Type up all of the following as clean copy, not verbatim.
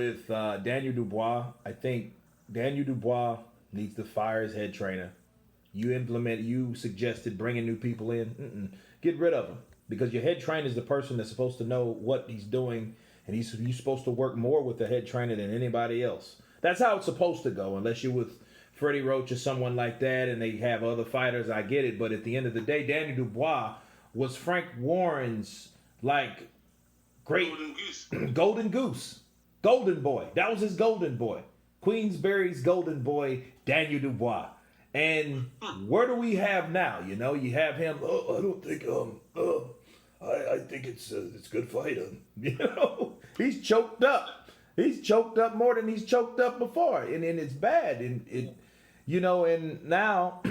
with Daniel Dubois. I think Daniel Dubois needs to fire his head trainer. You suggested bringing new people in. Get rid of him because your head trainer is the person that's supposed to know what he's doing, and you're supposed to work more with the head trainer than anybody else. That's how it's supposed to go, unless you're with Freddie Roach or someone like that, and they have other fighters. I get it, but at the end of the day, Daniel Dubois was Frank Warren's like great golden goose, golden boy. That was his golden boy. Queensberry's golden boy, Daniel Dubois. And where do we have now? You know, you have him. Oh, I don't think. I think it's good fight. You know, he's choked up. He's choked up more than he's choked up before, and it's bad. And it, you know, and now,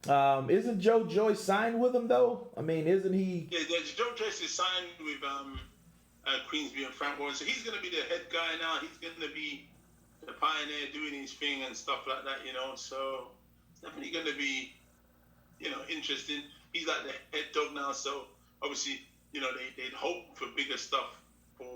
isn't Joe Joyce signed with him though? I mean, isn't he? Yeah, Joe Joyce is signed with Queensberry and Frank Warren, so he's going to be the head guy now. He's going to be the pioneer doing his thing and stuff like that, you know. So it's definitely going to be, you know, interesting. He's like the head dog now, so obviously, you know, they'd hope for bigger stuff for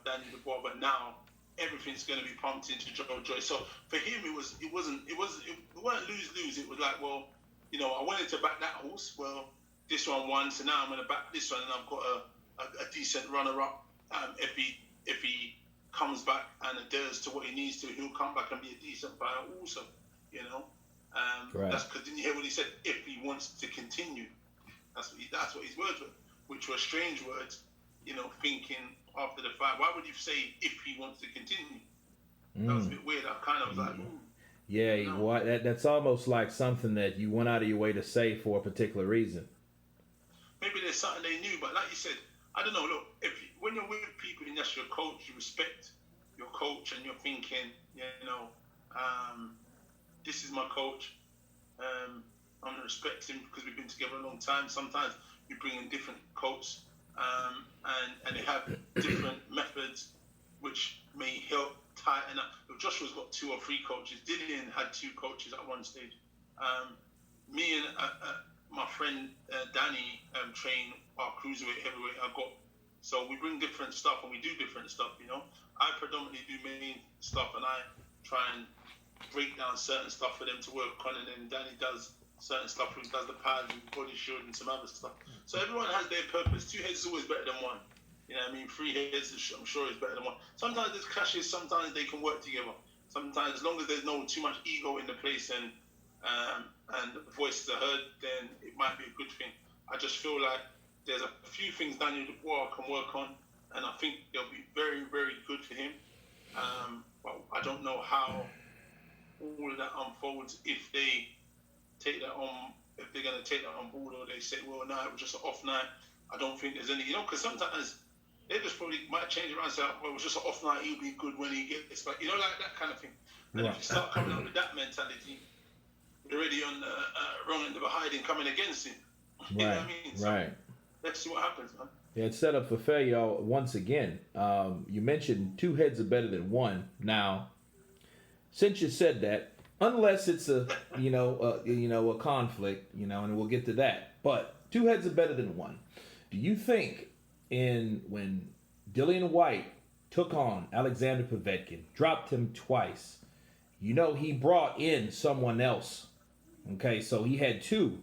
Daniel Dubois, but now everything's going to be pumped into Joe Joyce. So for him, it weren't lose-lose. It was like, well, you know, I wanted to back that horse. Well, this one won, so now I'm going to back this one, and I've got a decent runner-up. If he comes back and adheres to what he needs to, he'll come back and be a decent fighter also, you know. Right. That's because didn't you hear what he said? If he wants to continue, that's what his words were, which were strange words, you know. Thinking after the fight, why would you say if he wants to continue? That was a bit weird. I kind of was like, ooh. Yeah, you know? That's almost like something that you went out of your way to say for a particular reason. Maybe there's something they knew, but like you said, I don't know. Look, when you're with people and that's your coach, you respect your coach and you're thinking, you know, this is my coach. I'm going to respect him because we've been together a long time. Sometimes you bring in different coaches and they have different methods which may help tighten up. Look, Joshua's got 2 or 3 coaches. Dillian had 2 coaches at one stage. Me and my friend Danny train our cruiserweight, heavyweight. So we bring different stuff and we do different stuff, you know. I predominantly do main stuff and I try and break down certain stuff for them to work on, and then Danny does certain stuff. He does the pads and body shield and some other stuff. So everyone has their purpose. 2 heads is always better than 1. You know what I mean? 3 heads, I'm sure, is better than 1. Sometimes there's clashes. Sometimes they can work together. Sometimes, as long as there's no too much ego in the place and the voices are heard, then it might be a good thing. I just feel like there's a few things Daniel Dubois can work on, and I think they'll be very, very good for him. But I don't know how all of that unfolds if they take that on, if they're going to take that on board, or they say, well, no, it was just an off night. I don't think there's any, you know, because sometimes they just probably might change around and say, well, it was just an off night, he'll be good when he gets back, you know, like that kind of thing. And if you start coming up with that mentality, you're already on the wrong end of a hiding coming against him. You know what I mean? So right. Let's see what happens, man. Yeah, it's set up for failure once again. You mentioned 2 heads are better than 1. Now, since you said that, unless it's a conflict, you know, and we'll get to that. But 2 heads are better than 1. Do you think when Dillian Whyte took on Alexander Povetkin, dropped him twice, you know, he brought in someone else. Okay, so he had 2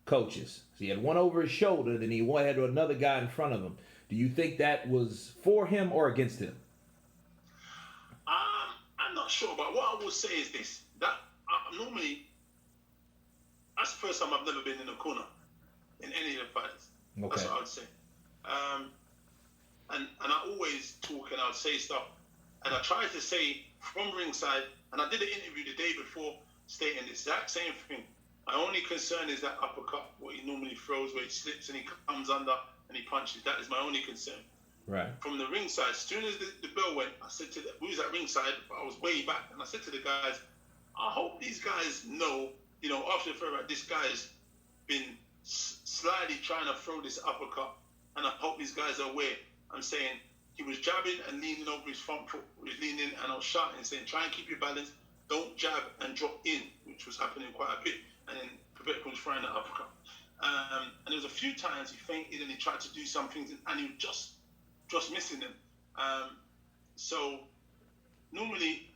coaches. So he had one over his shoulder, then he had another guy in front of him. Do you think that was for him or against him? I'm not sure, but what I will say is this: that normally, that's the first time I've never been in a corner in any of the fights. Okay. That's what I would say. And I always talk and I would say stuff, and I try to say from ringside, and I did an interview the day before stating the exact same thing. My only concern is that uppercut, what he normally throws, where he slips and he comes under and he punches. That is my only concern. Right. From the ringside, as soon as the bell went, I said to we was at ringside, but I was way back, and I said to the guys, I hope these guys know, you know, after the third, this guy's been slightly trying to throw this uppercut, and I hope these guys are aware. I'm saying he was jabbing and leaning over his front foot, he was leaning, and I was shouting, saying, try and keep your balance, don't jab and drop in, which was happening quite a bit, and then Povetkin was throwing that uppercut. And there was a few times he fainted and he tried to do some things, and he was just missing them. So normally,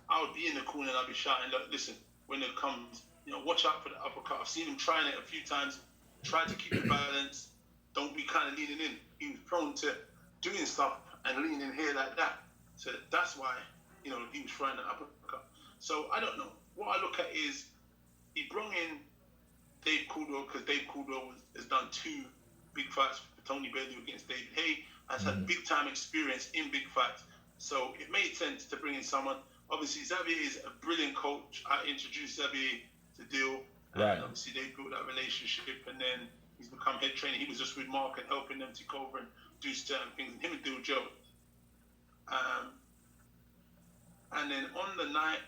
I would be in the corner and I'd be shouting, look, listen, when it comes, watch out for the uppercut. I've seen him trying it a few times. Try to keep it balanced. Don't be kind of leaning in. He was prone to doing stuff and leaning here like that. So that's why, he was trying the uppercut. So I don't know. What I look at is he brought in Dave Caldwell because Dave Caldwell has done 2 big fights for Tony Bellew against David Haye, has had big time experience in big fights. So it made sense to bring in someone. Obviously, Xavier is a brilliant coach. I introduced Xavier to Dill. And obviously, they built that relationship. And then he's become head trainer. He was just with Mark and helping them to go over and do certain things. And him and Dill Joe. And then on the night,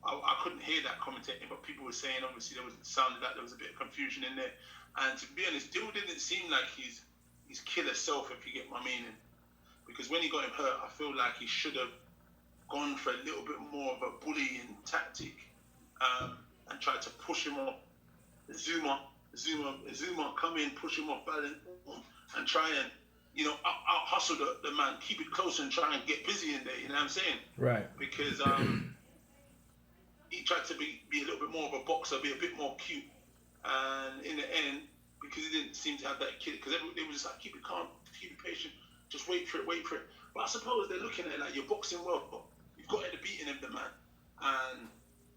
I couldn't hear that commentating, but people were saying, obviously, sounded like there was a bit of confusion in there. And to be honest, Dill didn't seem like his killer self, if you get my meaning. Because when he got him hurt, I feel like he should have gone for a little bit more of a bullying tactic and tried to push him off. Zuma, come in, push him off balance, and try and, out hustle the man, keep it close and try and get busy in there, you know what I'm saying? Right. Because he tried to be a little bit more of a boxer, be a bit more cute. And in the end, because he didn't seem to have that kid, because they were just like, keep it calm, keep it patient, just wait for it. But I suppose they're looking at it like, you're boxing well, but you've got at the beating of the man.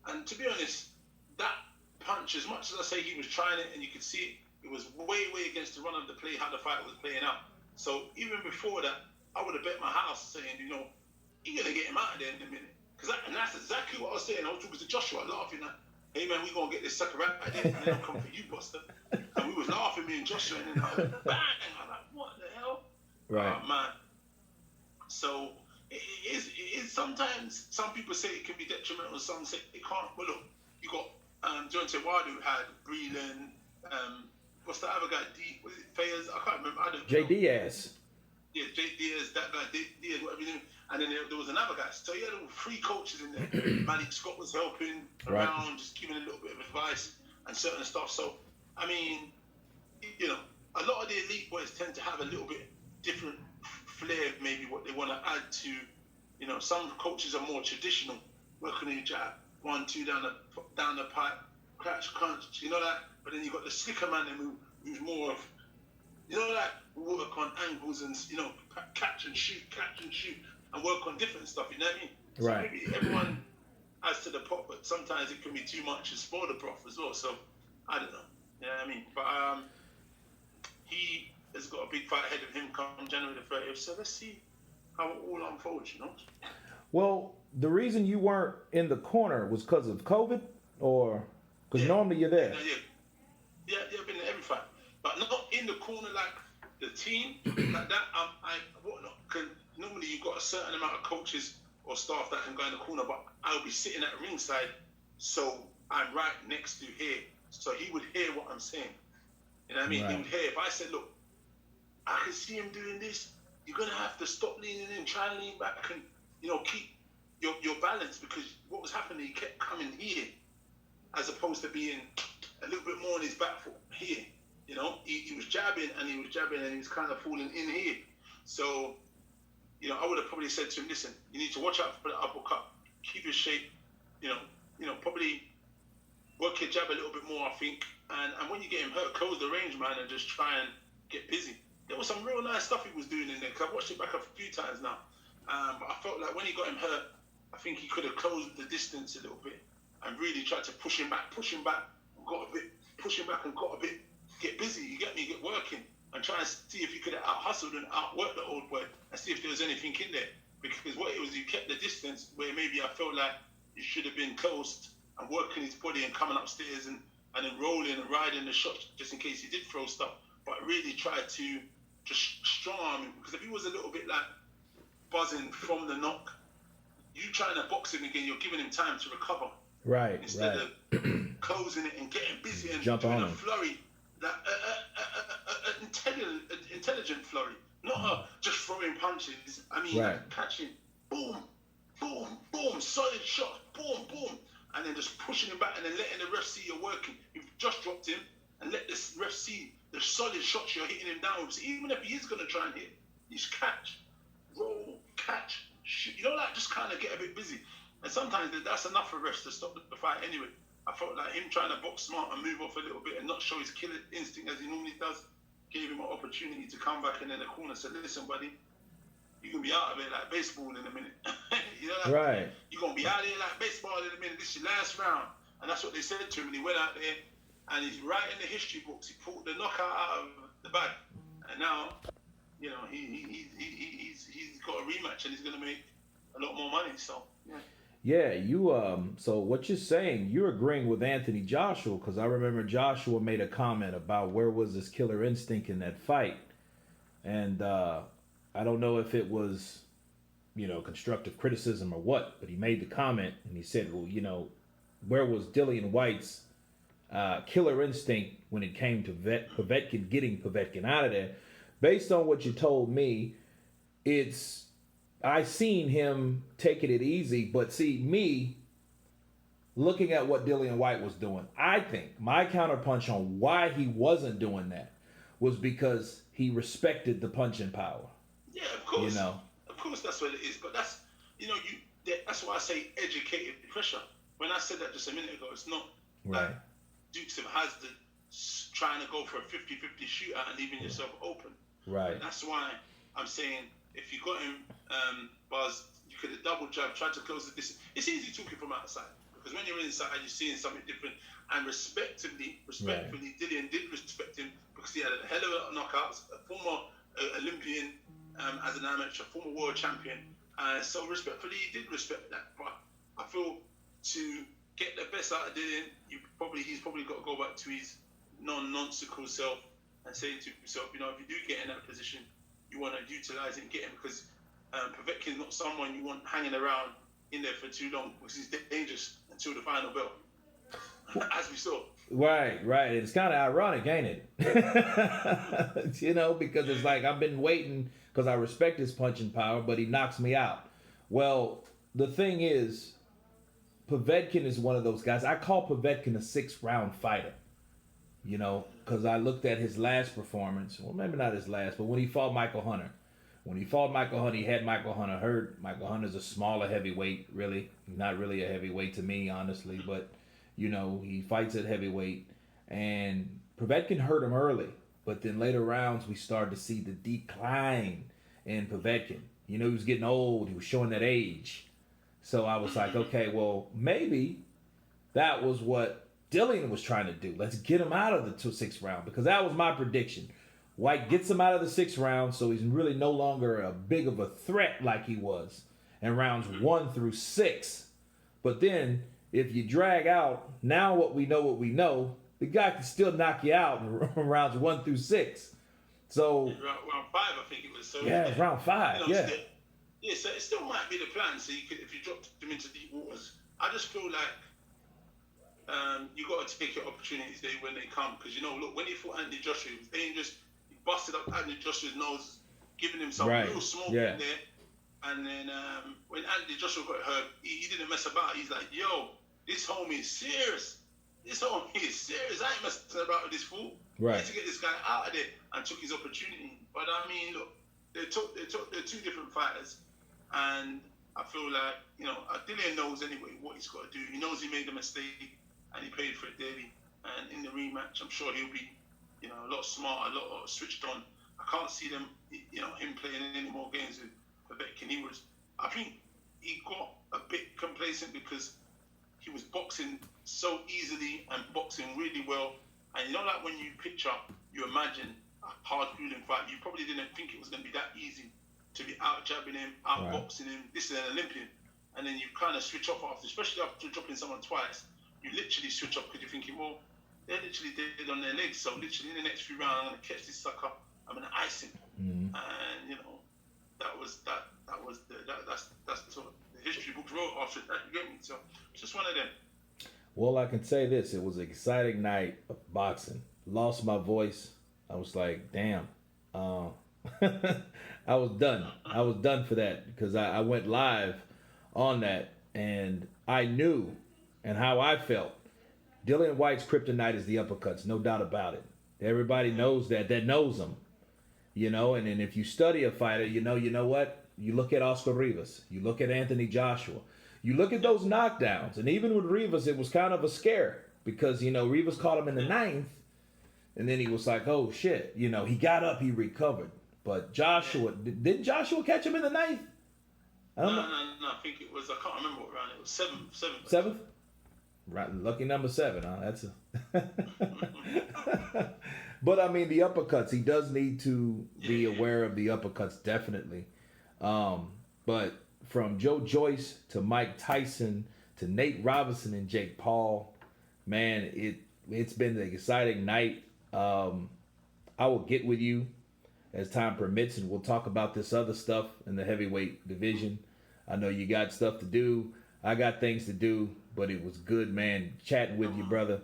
And to be honest, that punch, as much as I say he was trying it and you could see it was way against the run of the play, how the fight was playing out. So even before that, I would have bet my house saying, you're going to get him out of there in a minute. And that's exactly what I was saying. I was talking to Joshua, laughing at, hey man, we going to get this sucker out of there, and then I'll come for you, Buster. And we was laughing, me and Joshua, and then I was bang! I'm like, what the hell? Right. Oh, man. So it is sometimes, some people say it can be detrimental, some say it can't. Well, look, you got Deontay Wilder who had Breland, what's the other guy? Was it Fayez? I can't remember. J. Diaz. Yeah, J. Diaz, that guy, Diaz, whatever you name. And then there was another guy. So you had 3 coaches in there. Malik Scott was helping around, just giving a little bit of advice and certain stuff. So, I mean, a lot of the elite boys tend to have a little bit different flair, maybe what they want to add to, some coaches are more traditional, working on your jab, 1, 2 down the pipe, crunch, that. But then you got the slicker man who's more of, work on angles and, catch and shoot, and work on different stuff, you know what I mean? So right. Maybe everyone adds to the pot, but sometimes it can be too much and spoil the broth as well. So, I don't know, you know what I mean? But he has got a big fight ahead of him come January the 30th, so let's see how it all unfolds, Well, the reason you weren't in the corner was because of COVID, or because normally you're there? Yeah, I've been in every fight, but not in the corner like the team, like that. Whatnot. Cause normally you've got a certain amount of coaches or staff that can go in the corner, but I'll be sitting at ringside, so I'm right next to here, so he would hear what I'm saying. You know what I mean? Right. He would hear if I said, "Look, I can see him doing this. You're gonna have to stop leaning in, try and lean back, and keep your balance," because what was happening, he kept coming here, as opposed to being a little bit more on his back foot here. He was jabbing and he was kind of falling in here. So, I would have probably said to him, listen, you need to watch out for the uppercut, keep your shape, probably work your jab a little bit more, I think. And when you get him hurt, close the range, man, and just try and get busy. There was some real nice stuff he was doing in there, because I've watched it back a few times now. But I felt like when he got him hurt, I think he could have closed the distance a little bit and really tried to push him back, get busy, you get me, get working, and try and see if you could have out-hustled and outworked the old boy and see if there was anything in there. Because what it was, you kept the distance where maybe I felt like you should have been close and working his body and coming upstairs and then rolling and riding the shots just in case he did throw stuff. But really tried to just strong arm him, because if he was a little bit like buzzing from the knock, you trying to box him again, you're giving him time to recover. Right. Instead of closing it and getting busy and jump doing on a him. flurry, like intelligent flurry, not just throwing punches. I mean, right. Like catching, boom, boom, boom, solid shot, boom, boom, and then just pushing him back and then letting the ref see you're working. You've just dropped him, and let the ref see the solid shots you're hitting him down with. So even if he is going to try and hit, you just catch. roll, catch, shoot. You know, like just kind of get a bit busy. And sometimes that's enough for refs to stop the fight anyway. I felt like him trying to box smart and move off a little bit and not show his killer instinct as he normally does gave him an opportunity to come back and in the corner said, listen, buddy, you're going to be out of it like baseball in a minute. You know, like, Right. you're going to be out of here like baseball in a minute. This is your last round. And that's what they said to him. And he went out there and he's right in the history books. He pulled the knockout out of the bag. And now, you know, he's got a rematch and he's going to make a lot more money. So, yeah. Yeah, so what you're saying, you're agreeing with Anthony Joshua, because I remember Joshua made a comment about where was his killer instinct in that fight. And I don't know if it was, constructive criticism or what, but he made the comment and he said, well, where was Dillian Whyte's killer instinct when it came to Povetkin, getting Povetkin out of there? Based on what you told me, I seen him taking it easy, but see, me looking at what Dillian Whyte was doing, I think my counterpunch on why he wasn't doing that was because he respected the punching power. Yeah, of course. Of course, that's what it is. But that's, that's why I say educated pressure. When I said that just a minute ago, it's not right. Like Dukes of Hazzard trying to go for a 50-50 shootout and leaving yourself open. Right. And that's why I'm saying if you got him buzzed, you could have double jab, tried to close the distance. It's easy talking from outside because when you're inside, you're seeing something different. And respectfully, right. Dillian did respect him because he had a hell of a knockouts, a former Olympian as an amateur, former world champion. So respectfully, he did respect that. But I feel to get the best out of Dillian, he's probably got to go back to his nonsensical self and say to himself, if you do get in that position, you want to utilize it and get him because Povetkin's not someone you want hanging around in there for too long because he's dangerous until the final bell, as we saw. Right. It's kind of ironic, ain't it? Because it's like I've been waiting because I respect his punching power, but he knocks me out. Well, the thing is, Povetkin is one of those guys. I call Povetkin a 6-round fighter. Because I looked at his last performance. Well, maybe not his last, but when he fought Michael Hunter. When he fought Michael Hunter, he had Michael Hunter hurt. Michael Hunter's a smaller heavyweight, really. He's not really a heavyweight to me, honestly. But, he fights at heavyweight. And Povetkin hurt him early. But then later rounds, we started to see the decline in Povetkin. He was getting old. He was showing that age. So I was like, okay, well, maybe that was what Dillian was trying to do. Let's get him out of the 6th round because that was my prediction. Whyte gets him out of the 6th round, so he's really no longer a big of a threat like he was in rounds 1 through 6. But then, if you drag out, now what we know, the guy can still knock you out in rounds 1 through 6. So round 5, I think it was. So yeah, it's round 5. Yeah. So it still might be the plan. So if you dropped him into deep waters, I just feel like you got to take your opportunities there when they come. Because look, when he fought Anthony Joshua, he was dangerous. He busted up Anthony Joshua's nose, giving him some real smoke in there. And then when Anthony Joshua got hurt, he didn't mess about. He's like, yo, this homie is serious. I ain't messing about with this fool. Right. I need to get this guy out of there and took his opportunity. But I mean, look, they're two different fighters. And I feel like, Dillian knows anyway what he's got to do. He knows he made a mistake and he paid for it daily. And in the rematch, I'm sure he'll be, a lot smarter, a lot switched on. I can't see them, him playing any more games with Povetkin. I think he got a bit complacent because he was boxing so easily and boxing really well. And like when you picture, you imagine a hard grueling fight, you probably didn't think it was going to be that easy to be out jabbing him, out boxing him. This is an Olympian. And then you kind of switch off after, especially after dropping someone twice, you literally switch off because you're thinking, well, they're literally dead on their legs. So literally in the next few rounds, I'm going to catch this sucker, I'm going to ice him. Mm-hmm. And, that's what the history books wrote after that, you get me? So it's just one of them. Well, I can say this. It was an exciting night of boxing. Lost my voice. I was like, damn. I was done. I was done for that because I went live on that and I knew and how I felt. Dillian Whyte's kryptonite is the uppercuts, no doubt about it. Everybody knows that knows him. And then if you study a fighter, you know what? you look at Oscar Rivas, you look at Anthony Joshua, you look at those knockdowns, and even with Rivas, it was kind of a scare because Rivas caught him in the ninth, and then he was like, "Oh shit!" He got up, he recovered. But Joshua, didn't Joshua catch him in the ninth? I don't know. No. I think it was. I can't remember what round it was. Seventh. Seventh. Right, lucky number 7. Huh? That's a. But I mean, the uppercuts. He does need to be aware of the uppercuts, definitely. But from Joe Joyce to Mike Tyson to Nate Robinson and Jake Paul, man, it's been an exciting night. I will get with you as time permits, and we'll talk about this other stuff in the heavyweight division. I know you got stuff to do. I got things to do, but it was good, man, chatting with you, brother.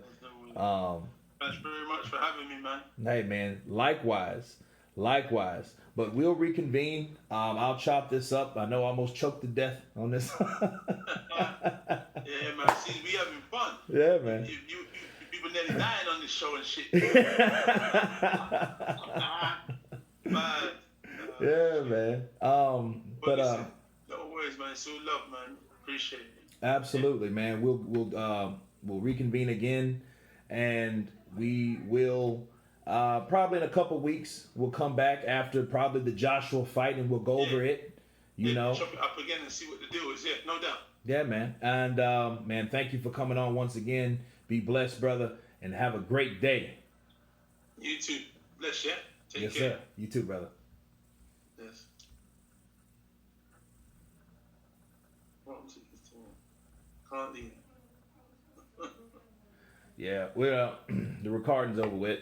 Thanks very much for having me, man. Hey, man, likewise. But we'll reconvene. I'll chop this up. I know I almost choked to death on this. Yeah, man. See, we having fun. Yeah, man. You people nearly dying on this show and shit. Man. Yeah, man. But listen, no worries, man. It's all love, man. Appreciate it. Absolutely, man. We'll reconvene again, and we will probably in a couple weeks. We'll come back after probably the Joshua fight, and we'll go over it. Chop it up again and see what the deal is. Yeah, no doubt. Yeah, man. And man, thank you for coming on once again. Be blessed, brother, and have a great day. You too. Bless, yeah. Take yes, care. Sir. You too, brother. Yes. Can't leave. Yeah, well, the recording's over with.